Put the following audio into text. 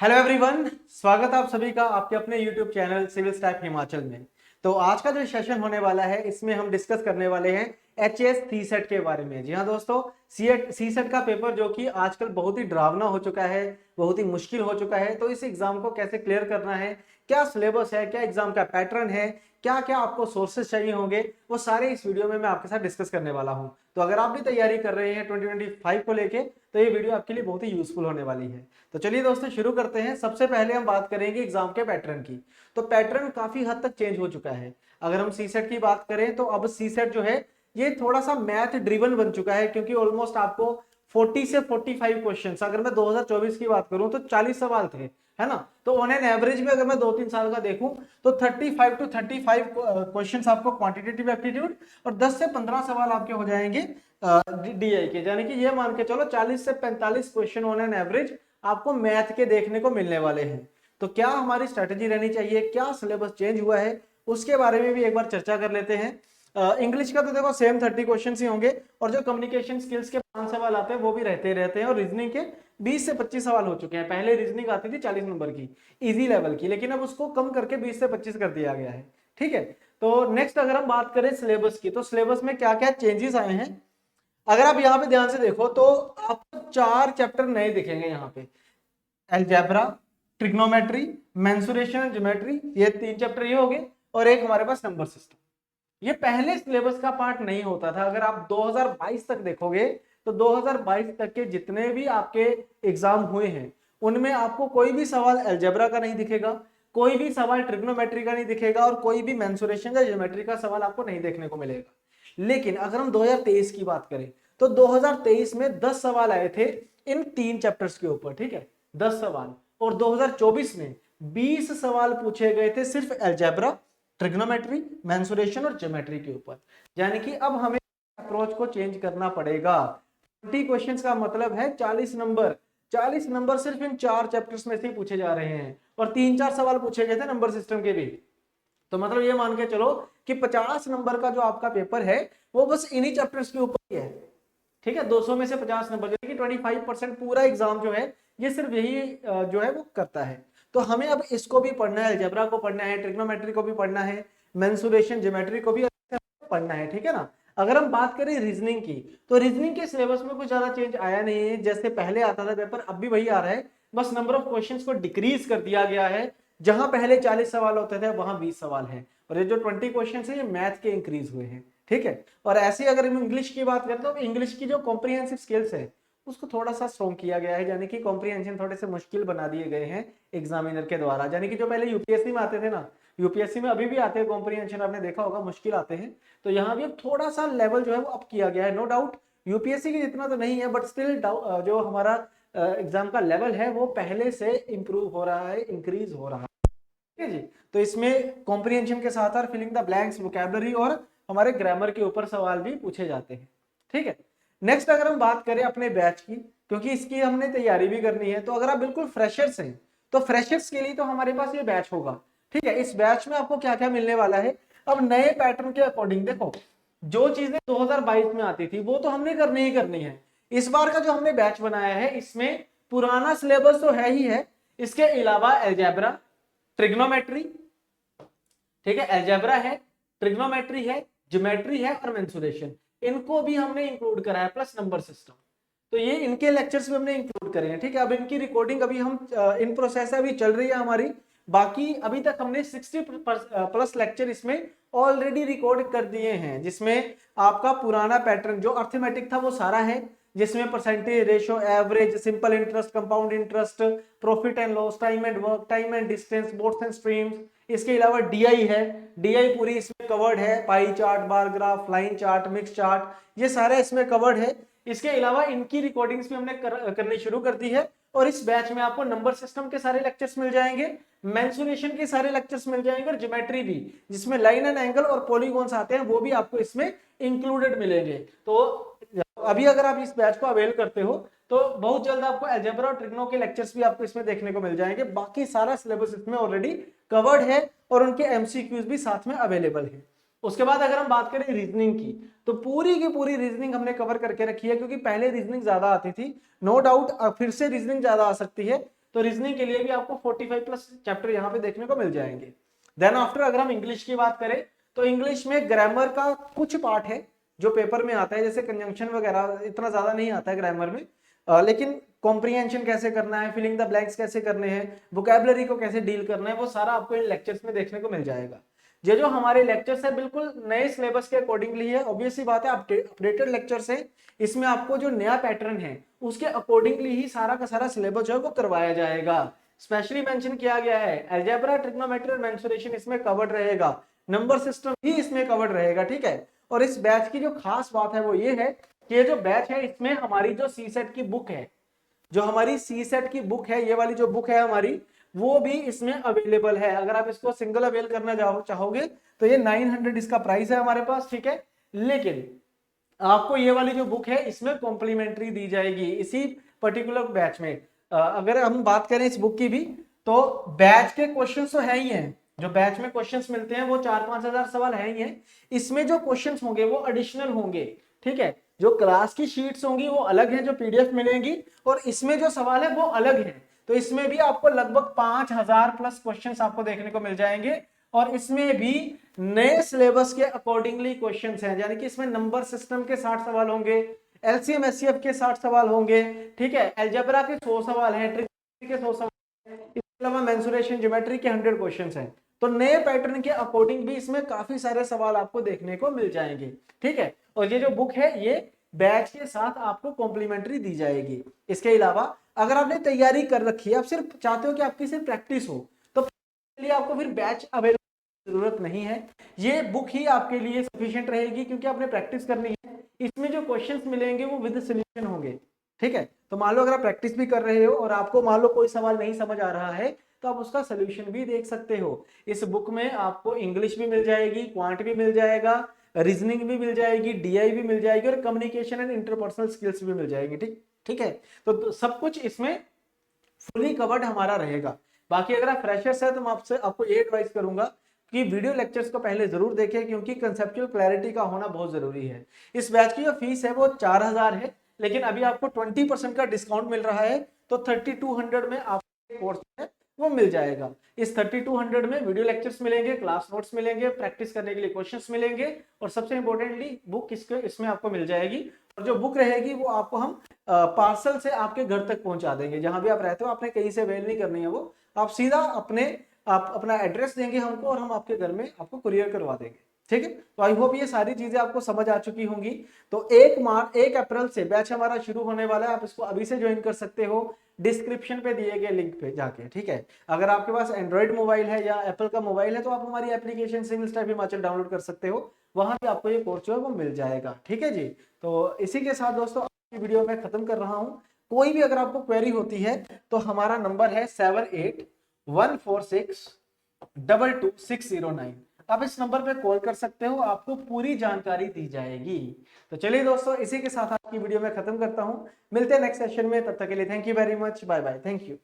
Hello everyone, स्वागत है आप सभी का आपके अपने YouTube channel civil staff Himachal में। तो आज का जो सेशन होने वाला है इसमें हम डिस्कस करने वाले हैं एचएस सीसेट के बारे में। जी हाँ दोस्तों, सीसेट का पेपर जो कि आजकल बहुत ही डरावना हो चुका है, बहुत ही मुश्किल हो चुका है। तो इस एग्जाम को कैसे क्लियर करना है, क्या सिलेबस है, क्या एग्जाम का पैटर्न है, क्या क्या आपको सोर्सेज चाहिए होंगे, वो सारे इस वीडियो में मैं आपके साथ डिस्कस करने वाला हूँ। तो अगर आप भी तैयारी कर रहे हैं 2025 को लेके तो ये वीडियो आपके लिए बहुत ही यूजफुल होने वाली है। तो चलिए दोस्तों शुरू करते हैं। सबसे पहले हम बात करेंगे एग्जाम के पैटर्न की। तो पैटर्न काफी हद तक चेंज हो चुका है। अगर हम सीसेट की बात करें तो अब सीसेट जो है ये थोड़ा सा मैथ ड्रिवन बन चुका है, क्योंकि ऑलमोस्ट आपको 40 से 45 क्वेश्चन, अगर मैं 2024 की बात करूं तो 40 सवाल थे, है ना। तो ऑन एन एवरेज में अगर मैं 2-3 साल का देखूं तो 35 टू 35 क्वेश्चंस आपको क्वांटिटेटिव एप्टीट्यूड और 10 से 15 सवाल आपके हो जाएंगे डीआई के। यानी कि ये मान के चलो 40 से 45 क्वेश्चन ऑन एन एवरेज आपको मैथ के देखने को मिलने वाले हैं। तो क्या हमारी स्ट्रेटेजी रहनी चाहिए, क्या सिलेबस चेंज हुआ है, उसके बारे में भी एक बार चर्चा कर लेते हैं। इंग्लिश का तो देखो सेम 30 क्वेश्चन ही होंगे, और जो कम्युनिकेशन स्किल्स के 5 सवाल आते हैं वो भी रहते हैं, और रीजनिंग के 20 से 25 सवाल हो चुके हैं। पहले रीजनिंग आती थी 40 नंबर की इजी लेवल की, लेकिन अब उसको कम करके 20 से 25 कर दिया गया है। ठीक है। तो नेक्स्ट अगर हम बात करें सिलेबस की, तो सिलेबस में क्या क्या चेंजेस आए हैं अगर आप यहाँ पे ध्यान से देखो तो आपको 4 चैप्टर नए दिखेंगे यहाँ पे। अलजेब्रा, ट्रिग्नोमेट्री, मेंसुरेशन, ज्योमेट्री, ये 3 चैप्टर ये हो गए, और एक हमारे पास नंबर सिस्टम। ये पहले सिलेबस का पार्ट नहीं होता था। अगर आप 2022 तक देखोगे तो 2022 तक के जितने भी आपके एग्जाम हुए हैं उनमें आपको कोई भी सवाल अलजेब्रा का नहीं दिखेगा, कोई भी सवाल ट्रिग्नोमेट्री का नहीं दिखेगा, और कोई भी मेंसुरेशन या ज्योमेट्री का सवाल आपको नहीं देखने को मिलेगा। लेकिन अगर हम 2023 की बात करें तो 2023 में 10 सवाल आए थे इन 3 चैप्टर्स के ऊपर। ठीक है, 10 सवाल। और 2024 में 20 सवाल पूछे गए थे सिर्फ अलजेब्रा, ट्रिग्नोमेट्री, मेंसुरेशन और ज्योमेट्री के ऊपर। यानी कि अब हमें अप्रोच को चेंज करना पड़ेगा। 20 क्वेश्चंस का मतलब है 40 नंबर। 40 नंबर सिर्फ इन 4 चैप्टर्स में से पूछे जा रहे हैं, और 3-4 सवाल पूछे गए थे नंबर सिस्टम के भी। तो मतलब ये मान के चलो कि 50 नंबर का जो आपका पेपर है वो बस इन्हीं चैप्टर्स के ऊपर ही है। ठीक है, 200 में से 50 नंबर, यानी कि 25% पूरा एग्जाम जो है ये सिर्फ यही जो है वो करता है। तो हमें अब इसको भी पढ़ना है, अलजेब्रा को पढ़ना है, ट्रिग्नोमेट्री को भी पढ़ना है, मेंसुरेशन, ज्योमेट्री को भी पढ़ना है। ठीक है ना। अगर हम बात करें रीजनिंग की, तो रीजनिंग के सिलेबस में कुछ ज्यादा चेंज आया नहीं है। जैसे पहले आता था पेपर अब भी वही आ रहा है, बस नंबर ऑफ क्वेश्चंस को डिक्रीज कर दिया गया है। जहां पहले 40 सवाल होते थे वहां 20 सवाल है, और ये जो 20 क्वेश्चन है ये मैथ के इंक्रीज हुए हैं। ठीक है। और ऐसे अगर हम इंग्लिश की बात करें तो इंग्लिश की जो कॉम्प्रिहेंसिव स्किल्स है उसको थोड़ा सा स्ट्रॉन्ग किया गया है, यानी कि कॉम्प्रिहेंशन थोड़े से मुश्किल बना दिए गए हैं एग्जामिनर के द्वारा। यानी कि जो पहले यूपीएससी में आते थे ना, यूपीएससी में अभी भी आते हैं कॉम्प्रिहेंशन, आपने देखा होगा मुश्किल आते हैं, तो यहाँ भी अब थोड़ा सा लेवल जो है वो अप किया गया है। नो डाउट यूपीएससी के जितना तो नहीं है, बट स्टिल जो हमारा एग्जाम का लेवल है वो पहले से इंप्रूव हो रहा है, इंक्रीज हो रहा है। ठीक है जी। तो इसमें कॉम्प्रिहेंशन के साथ साथ फिलिंग द ब्लैंक्स, वोकैबुलरी और हमारे ग्रामर के ऊपर सवाल भी पूछे जाते हैं। ठीक है। नेक्स्ट अगर हम बात करें अपने बैच की, क्योंकि इसकी हमने तैयारी भी करनी है, तो अगर आप बिल्कुल फ्रेशर्स हैं तो फ्रेशर्स के लिए तो हमारे पास ये बैच होगा। ठीक है। इस बैच में आपको क्या क्या मिलने वाला है, अब नए पैटर्न के अकॉर्डिंग देखो, जो चीजें 2022 में आती थी वो तो हमने करनी ही करनी है। इस बार का जो हमने बैच बनाया है इसमें पुराना सिलेबस तो है ही है, इसके अलावा अलजेब्रा, ट्रिग्नोमेट्री, ठीक है, अलजेब्रा है, ट्रिग्नोमेट्री है, ज्योमेट्री है और मेंसुरेशन, इनको भी हमने इंक्लूड करा है, प्लस नंबर सिस्टम। तो ये इनके लेक्चर्स भी हमने इंक्लूड करे हैं। ठीक है। अब इनकी रिकॉर्डिंग अभी हम इन प्रोसेस अभी चल रही है हमारी। बाकी अभी तक हमने 60 प्लस लेक्चर इसमें ऑलरेडी रिकॉर्ड कर दिए हैं, जिसमें आपका पुराना पैटर्न जो अर्थमेटिक था वो सारा है, जिसमें percentage, ratio, average, simple interest, compound interest, profit and loss, time and work, time and distance, boards and streams. इसके अलावा डीआई है, डीआई पूरी इसमें कवर्ड है, pie chart, bar graph, line chart, mix chart, ये सारा इसमें कवर्ड है। इसके अलावा इनकी रिकॉर्डिंग्स भी हमने करनी शुरू कर दी है, और इस बैच में आपको नंबर सिस्टम के सारे लेक्चर्स मिल जाएंगे, मेंसुरेशन के सारे लेक्चर्स मिल जाएंगे, और ज्योमेट्री भी, जिसमें लाइन एंड एंगल और पॉलीगॉन्स आते हैं वो भी आपको इसमें इंक्लूडेड मिलेंगे। तो अभी अगर आप इस बैच को अवेल करते हो तो बहुत जल्द आपको अलजेब्रा और ट्रिग्नो के लेक्चर्स भी आपको इसमें देखने को मिल जाएंगे। बाकी सारा सिलेबस इसमें ऑलरेडी कवर्ड है, और उनके एमसीक्यूज भी साथ में अवेलेबल है। उसके बाद अगर हम बात करें रीजनिंग की, तो पूरी की पूरी रीजनिंग हमने कवर करके रखी है, क्योंकि पहले रीजनिंग ज्यादा आती थी। नो डाउट फिर से रीजनिंग ज्यादा आ सकती है, तो रीजनिंग के लिए भी आपको 45 प्लस चैप्टर यहाँ पे देखने को मिल जाएंगे। देन आफ्टर अगर हम इंग्लिश की बात करें तो इंग्लिश में ग्रामर का कुछ पार्ट है जो पेपर में आता है, जैसे कंजंक्शन वगैरह इतना ज्यादा नहीं आता है ग्रामर में, लेकिन कॉम्प्रिहेंशन कैसे करना है, फिलिंग द ब्लैंक्स कैसे करने हैं, वोकैबुलरी को कैसे डील करना है, वो सारा आपको इन लेक्चर्स में देखने को मिल जाएगा। ये जो हमारे लेक्चर्स है बिल्कुल नए सिलेबस के अकॉर्डिंगली है, ऑब्वियस सी बात है, अपडेटेड लेक्चर्स है, इसमें आपको जो नया पैटर्न है उसके अकॉर्डिंगली ही सारा का सारा सिलेबस जो है वो करवाया जाएगा। स्पेशली मेंशन किया गया है अलजेब्रा, ट्रिग्नोमेट्री और मेंसुरेशन इसमें कवर्ड रहेगा, नंबर सिस्टम भी इसमें कवर्ड रहेगा, ठीक है। और इस बैच की जो खास बात है वो ये है कि ये जो बैच है इसमें हमारी जो सीसेट की बुक है, जो हमारी सीसेट की बुक है, ये वाली जो बुक है हमारी, वो भी इसमें अवेलेबल है। अगर आप इसको सिंगल अवेल करना चाहोगे तो ये 900 इसका प्राइस है हमारे पास, ठीक है। लेकिन आपको ये वाली जो बुक है इसमें कॉम्प्लीमेंट्री दी जाएगी इसी पर्टिकुलर बैच में। अगर हम बात करें इस बुक की भी, तो बैच के क्वेश्चंस तो है ही हैं, जो बैच में क्वेश्चंस मिलते हैं वो 4-5 हजार सवाल है ही हैं। इसमें जो क्वेश्चंस होंगे वो एडिशनल होंगे, ठीक है। जो क्लास की शीट्स होंगी वो अलग है, जो पीडीएफ मिलेंगी, और इसमें जो सवाल है वो अलग है। तो इसमें भी आपको लगभग 5000 प्लस क्वेश्चंस आपको देखने को मिल जाएंगे, और इसमें भी नए सिलेबस के अकॉर्डिंगली क्वेश्चंस हैं, यानी कि इसमें नंबर सिस्टम के 60 सवाल होंगे, एलसीएम एचसीएफ के 60 सवाल होंगे, ठीक है, अलजेब्रा के 100 सवाल हैं, ट्रिग्नोमेट्री के 100 सवाल हैं, इसके अलावा मेंसुरेशन ज्योमेट्री के 100 क्वेश्चंस हैं। तो नए पैटर्न के अकॉर्डिंग भी इसमें काफी सारे सवाल आपको देखने को मिल जाएंगे, ठीक है। और ये जो बुक है ये बैच के साथ आपको कॉम्प्लीमेंट्री दी जाएगी। इसके अलावा अगर आपने तैयारी कर रखी है, आप सिर्फ चाहते हो कि आपकी सिर्फ प्रैक्टिस हो, तो लिए आपको फिर बैच अवेलेबल जरूरत नहीं है, ये बुक ही आपके लिए सफिशिएंट रहेगी, क्योंकि आपने प्रैक्टिस करनी है। इसमें जो क्वेश्चंस मिलेंगे वो विद सॉल्यूशन होंगे, ठीक है। तो मान लो अगर आप प्रैक्टिस भी कर रहे हो और आपको मान लो कोई सवाल नहीं समझ आ रहा है, तो आप उसका सोल्यूशन भी देख सकते हो। इस बुक में आपको इंग्लिश भी मिल जाएगी, क्वांट भी मिल जाएगा, रीजनिंग भी मिल जाएगी, डीआई भी मिल जाएगी, और कम्युनिकेशन एंड इंटरपर्सनल स्किल्स भी मिल जाएगी, ठीक ठीक है। तो सब कुछ इसमें फुली कवर्ड हमारा रहेगा। बाकी अगर आप फ्रेशर्स है तो मैं आपको ये एडवाइस करूंगा कि वीडियो लेक्चर्स को पहले जरूर देखें, क्योंकि कंसेप्चुअल क्लैरिटी का होना बहुत जरूरी है। इस बैच की जो फीस है वो 4000 है, लेकिन अभी आपको 20% का डिस्काउंट मिल रहा है, तो 3200 में आपको कोर्स है वो मिल जाएगा। इस 3200 में वीडियो लेक्चर्स मिलेंगे, क्लास नोट्स मिलेंगे, प्रैक्टिस करने के लिए क्वेश्चंस मिलेंगे, और सबसे इंपॉर्टेंटली बुक इसमें आपको मिल जाएगी। और जो बुक रहेगी वो आपको हम पार्सल से आपके घर तक पहुंचा देंगे, जहां भी आप रहते हो, आपने कहीं से मेल नहीं करनी है, वो आप सीधा आप अपना एड्रेस देंगे हमको और हम आपके घर में आपको कुरियर करवा देंगे, ठीक है। तो आई होप ये सारी चीजें आपको समझ आ चुकी होंगी। तो 1 अप्रैल से बैच हमारा शुरू होने वाला है, आप इसको अभी से ज्वाइन कर सकते हो डिस्क्रिप्शन पे दिए गए लिंक पे जाके, ठीक है। अगर आपके पास एंड्रॉइड मोबाइल है या एप्पल का मोबाइल है तो आप हमारी एप्लीकेशन सिविल स्टाइप हिमाचल डाउनलोड कर सकते हो, वहां भी आपको ये कोर्स जो है वो मिल जाएगा, ठीक है जी। तो इसी के साथ दोस्तों आज की वीडियो मैं खत्म कर रहा हूं। कोई भी अगर आपको क्वेरी होती है तो हमारा नंबर है 7814622609, आप इस नंबर पे कॉल कर सकते हो, आपको पूरी जानकारी दी जाएगी। तो चलिए दोस्तों, इसी के साथ आज की वीडियो में खत्म करता हूं, मिलते हैं नेक्स्ट सेशन में, तब तक के लिए thank you very much, bye bye, thank you.